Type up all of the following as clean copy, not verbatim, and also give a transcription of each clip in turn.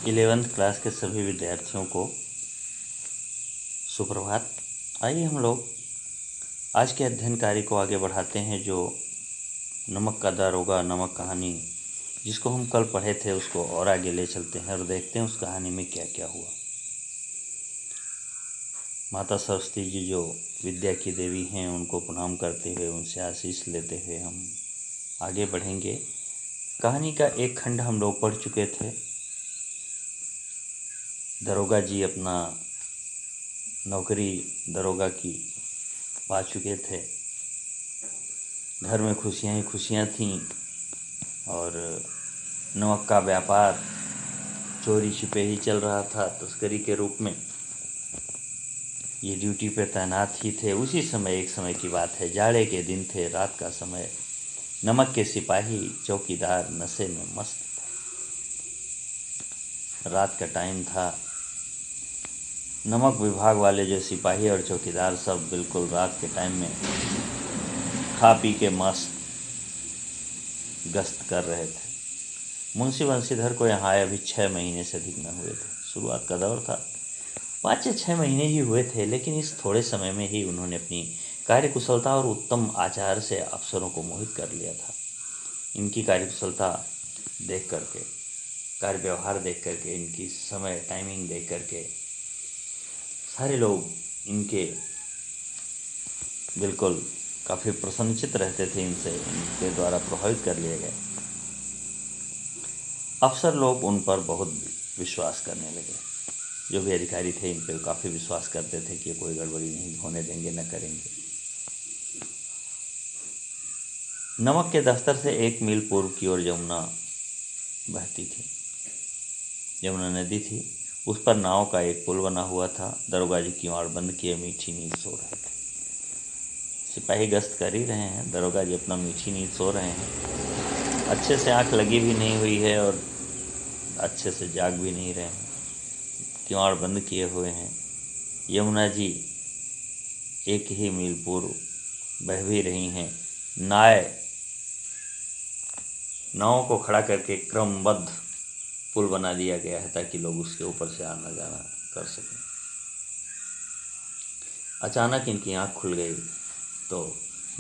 11th class के सभी विद्यार्थियों को सुप्रभात। आइए हम लोग आज के अध्ययन कार्य को आगे बढ़ाते हैं। जो नमक का दारोगा नमक कहानी जिसको हम कल पढ़े थे उसको और आगे ले चलते हैं और देखते हैं उस कहानी में क्या क्या हुआ। माता सरस्वती जी जो विद्या की देवी हैं उनको प्रणाम करते हुए उनसे आशीष लेते हुए हम आगे बढ़ेंगे। कहानी का एक खंड हम लोग पढ़ चुके थे। दरोगा जी अपना नौकरी दरोगा की पा चुके थे। घर में खुशियाँ ही खुशियाँ थीं और नमक का व्यापार चोरी छिपे ही चल रहा था। तस्करी के रूप में ये ड्यूटी पे तैनात ही थे। उसी समय एक समय की बात है, जाड़े के दिन थे, रात का समय। नमक के सिपाही चौकीदार नशे में मस्त थे। रात का टाइम था। नमक विभाग वाले जो सिपाही और चौकीदार सब बिल्कुल रात के टाइम में खा पी के मस्त गश्त कर रहे थे। मुंशी बंशीधर को यहाँ आए अभी 6 महीने से अधिक न हुए थे। शुरुआत का दौर था, 5 से 6 महीने ही हुए थे, लेकिन इस थोड़े समय में ही उन्होंने अपनी कार्यकुशलता और उत्तम आचार से अफसरों को मोहित कर लिया था। इनकी कार्यकुशलता देख करके, कार्य व्यवहार देख करके, इनकी समय टाइमिंग देख करके सारे लोग इनके बिल्कुल काफ़ी प्रसन्नचित रहते थे। इनके द्वारा प्रभावित कर लिए गए। अफसर लोग उन पर बहुत विश्वास करने लगे। जो भी अधिकारी थे इन पर काफ़ी विश्वास करते थे कि कोई गड़बड़ी नहीं होने देंगे, न करेंगे। नमक के दफ्तर से 1 मील पूर्व की ओर यमुना बहती थी। यमुना नदी थी। उस पर नाव का एक पुल बना हुआ था। दरोगा जी किवाड़ बंद किए मीठी नींद सो रहे थे। सिपाही गश्त कर ही रहे हैं, दरोगा जी अपना मीठी नींद सो रहे हैं। अच्छे से आंख लगी भी नहीं हुई है और अच्छे से जाग भी नहीं रहे हैं। किवाड़ बंद किए हुए हैं। यमुना जी 1 ही मील पूर्व बह भी रही हैं। नाव को खड़ा करके क्रमबद्ध पुल बना दिया गया है ताकि लोग उसके ऊपर से आना जाना कर सकें। अचानक इनकी आँख खुल गई तो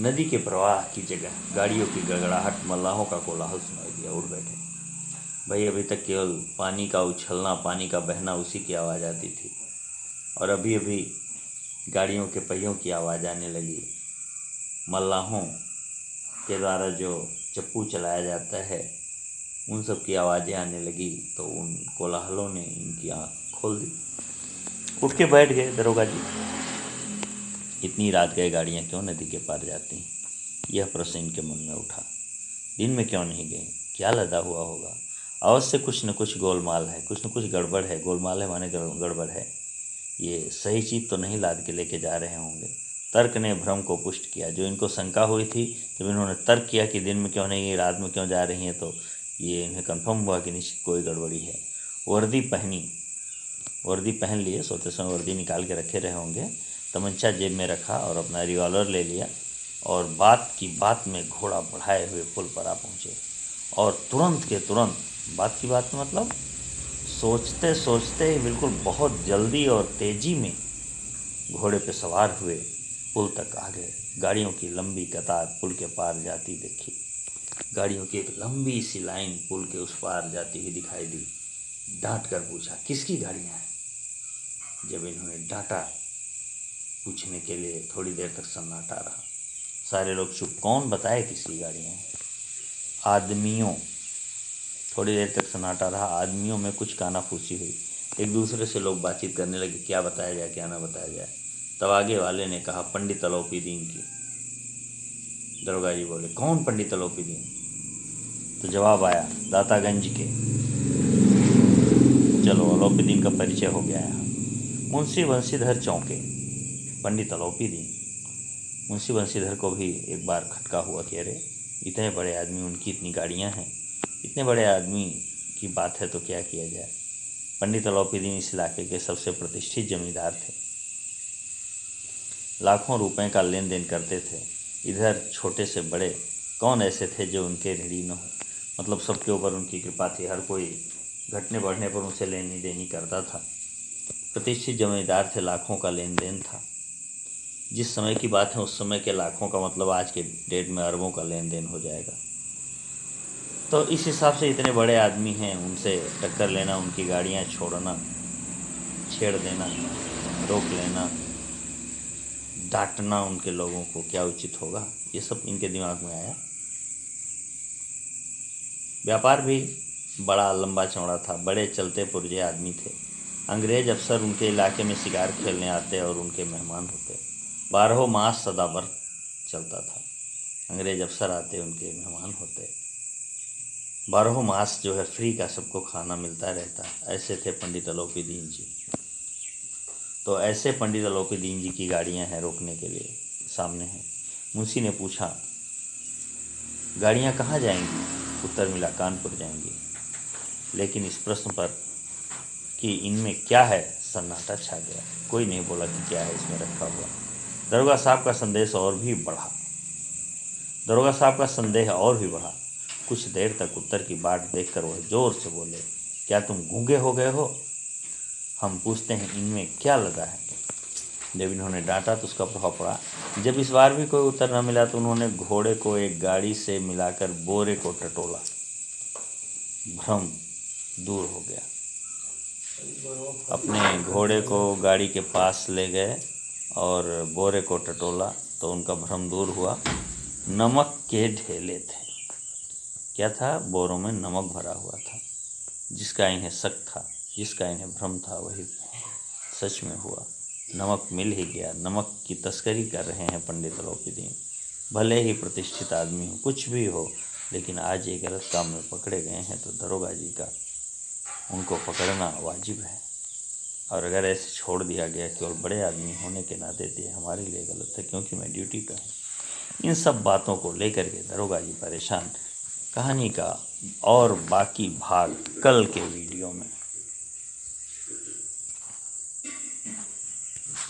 नदी के प्रवाह की जगह गाड़ियों की गड़गड़ाहट, मल्लाहों का कोलाहल सुनाई दिया। उठ बैठे। भाई अभी तक केवल पानी का उछलना, पानी का बहना, उसी की आवाज़ आती थी और अभी अभी गाड़ियों के पहियों की आवाज़ आने लगी। मल्लाहों के द्वारा जो चप्पू चलाया जाता है उन सब की आवाज़ें आने लगी। तो उन कोलाहलों ने इनकी आँख खोल दी। उठ के बैठ गए दरोगा जी। इतनी रात गए गाड़ियाँ क्यों नदी के पार जाती हैं, यह प्रश्न इनके मन में उठा। दिन में क्यों नहीं गई, क्या लदा हुआ होगा। अवश्य कुछ न कुछ गोलमाल है, कुछ न कुछ गड़बड़ है। गोलमाल है माने गड़बड़ है। ये सही चीज़ तो नहीं लाद के लेके जा रहे होंगे। तर्क ने भ्रम को पुष्ट किया। जो इनको शंका हुई थी, जब इन्होंने तर्क किया कि दिन में क्यों नहीं, रात में क्यों जा रही हैं, तो ये इन्हें कंफर्म हुआ कि निश्चित कोई गड़बड़ी है। वर्दी पहन लिए। सोते समय वर्दी निकाल के रखे रहे होंगे। तमंचा जेब में रखा और अपना रिवॉल्वर ले लिया और बात की बात में घोड़ा बढ़ाए हुए पुल पर आ पहुँचे। और तुरंत के तुरंत, बात की बात मतलब सोचते सोचते ही बिल्कुल बहुत जल्दी और तेज़ी में घोड़े पे सवार हुए पुल तक आ गए। गाड़ियों की लंबी कतार पुल के पार जाती देखी। गाड़ियों की एक लंबी सी लाइन पुल के उस पार जाती हुई दिखाई दी। डांट कर पूछा, किसकी गाड़ियाँ हैं। जब इन्होंने डांटा, पूछने के लिए थोड़ी देर तक सन्नाटा रहा। सारे लोग चुप। कौन बताए किसकी गाड़ियाँ हैं। आदमियों। थोड़ी देर तक सन्नाटा रहा। आदमियों में कुछ कानाफूसी हुई। एक दूसरे से लोग बातचीत करने लगे, क्या बताया जाए, क्या ना बताया जाए। तब आगे वाले ने कहा, पंडित अलोपीदीन की। दरोगा जी बोले, कौन पंडित अलोपीदीन। तो जवाब आया, दातागंज के। चलो अलोपीदीन का परिचय हो गया यहाँ। मुंशी बंशीधर चौंके। पंडित अलोपीदीन। मुंशी बंशीधर को भी एक बार खटका हुआ कि अरे इतने बड़े आदमी, उनकी इतनी गाड़ियाँ हैं, इतने बड़े आदमी की बात है तो क्या किया जाए। पंडित अलोपीदीन इस इलाके के सबसे प्रतिष्ठित जमींदार थे। लाखों रुपए का लेन देन करते थे। इधर छोटे से बड़े कौन ऐसे थे जो उनके ऋणी न हो। मतलब सबके ऊपर उनकी कृपा थी। हर कोई घटने बढ़ने पर उनसे लेनी देनी करता था। प्रतिष्ठित जमींदार थे, लाखों का लेन देन था। जिस समय की बात है उस समय के लाखों का मतलब आज के डेट में अरबों का लेन देन हो जाएगा। तो इस हिसाब से इतने बड़े आदमी हैं, उनसे टक्कर लेना, उनकी गाड़ियाँ छोड़ना, छेड़ देना, रोक लेना, डांटना उनके लोगों को क्या उचित होगा, ये सब इनके दिमाग में आया। व्यापार भी बड़ा लंबा चौड़ा था, बड़े चलते पुरजे आदमी थे। अंग्रेज अफसर उनके इलाके में शिकार खेलने आते और उनके मेहमान होते। 12 मास सदाबहार चलता था। अंग्रेज अफसर आते, उनके मेहमान होते। 12 मास जो है फ्री का सबको खाना मिलता रहता। ऐसे थे पंडित अलोपी दीन जी। तो ऐसे पंडित अलोपी दीन जी की गाड़ियां हैं रोकने के लिए, सामने हैं। मुंशी ने पूछा, गाड़ियां कहाँ जाएंगी? उत्तर मिला, कानपुर जाएंगी। लेकिन इस प्रश्न पर कि इनमें क्या है, सन्नाटा छा गया। कोई नहीं बोला कि क्या है इसमें रखा हुआ। दरोगा साहब का संदेह और भी बढ़ा। कुछ देर तक उत्तर की बाट देखकर वह जोर से बोले, क्या तुम गूंगे हो गए हो? हम पूछते हैं इनमें क्या लगा है। जब इन्होंने डांटा तो उसका प्रभाव पड़ा। जब इस बार भी कोई उत्तर न मिला तो उन्होंने घोड़े को एक गाड़ी से मिलाकर बोरे को टटोला। भ्रम दूर हो गया। अपने घोड़े को गाड़ी के पास ले गए और बोरे को टटोला तो उनका भ्रम दूर हुआ। नमक के ढेले थे। क्या था? बोरों में नमक भरा हुआ था। जिसका इन्हें शक था, जिसका इन्हें भ्रम था, वही सच में हुआ। नमक मिल ही गया। नमक की तस्करी कर रहे हैं पंडित अलोपी दीन। भले ही प्रतिष्ठित आदमी हो, कुछ भी हो, लेकिन आज ये गलत काम में पकड़े गए हैं तो दरोगा जी का उनको पकड़ना वाजिब है। और अगर ऐसे छोड़ दिया गया केवल बड़े आदमी होने के नाते, ये हमारे लिए गलत है, क्योंकि मैं ड्यूटी पे हूँ। इन सब बातों को लेकर के दरोगा जी परेशान। कहानी का और बाकी भाग कल के वीडियो में।